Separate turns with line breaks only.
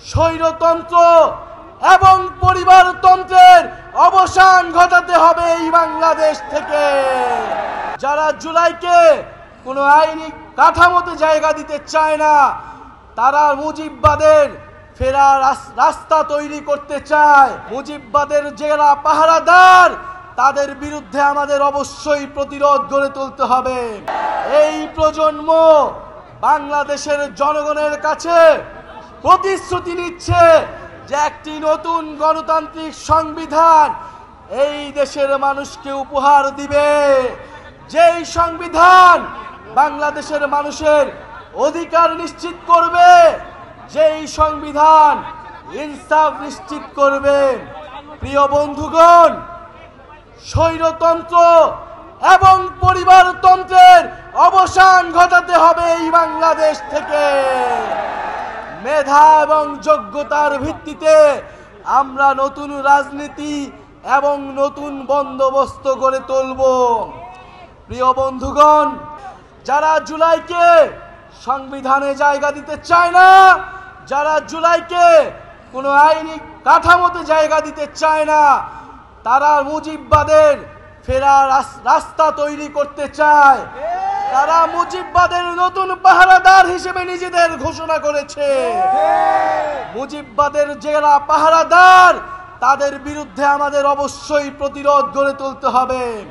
স্বৈরতন্ত্র এবং পরিবারতন্ত্রের অবসান ঘটাতে হবে এই বাংলাদেশ থেকে। যারা জুলাইকে কোনো আইনি কাঠামোতে জায়গা দিতে চায় না, তারা মুজিববাদের ফেরার রাস্তা তৈরি করতে চায়। মুজিববাদের যারা পাহারাদার, তাদের বিরুদ্ধে আমাদের অবশ্যই প্রতিরোধ গড়ে তুলতে হবে। এই প্রজন্ম বাংলাদেশের জনগণের কাছে প্রতিশ্রুতি নিচ্ছে যে একটি নতুন গণতান্ত্রিক সংবিধান এই দেশের মানুষকে উপহার দিবে, যেই সংবিধান বাংলাদেশের মানুষের অধিকার নিশ্চিত করবে, যেই সংবিধান ইনসাফ নিশ্চিত করবে। প্রিয় বন্ধুগণ, স্বৈরতন্ত্র এবং পরিবারতন্ত্রের অবসান ঘটাতে হবে এই বাংলাদেশ থেকে। মেধা এবং যোগ্যতার ভিত্তিতে আমরা নতুন রাজনীতি এবং নতুন বন্দোবস্ত গড়ে তুলব। প্রিয় বন্ধুগণ, যারা জুলাইকে সংবিধানে জায়গা দিতে চায় না, যারা জুলাইকে কোনো আইনি কাঠামোতে জায়গা দিতে চায় না, তারা মুজিববাদের ফেরার রাস্তা তৈরি করতে চায়। তারা মুজিববাদের নতুন পাহারাদার হিসেবে নিজেদের ঘোষণা করেছে। মুজিববাদের যারা পাহারাদার, তাদের বিরুদ্ধে আমাদের অবশ্যই প্রতিরোধ গড়ে তুলতে হবে।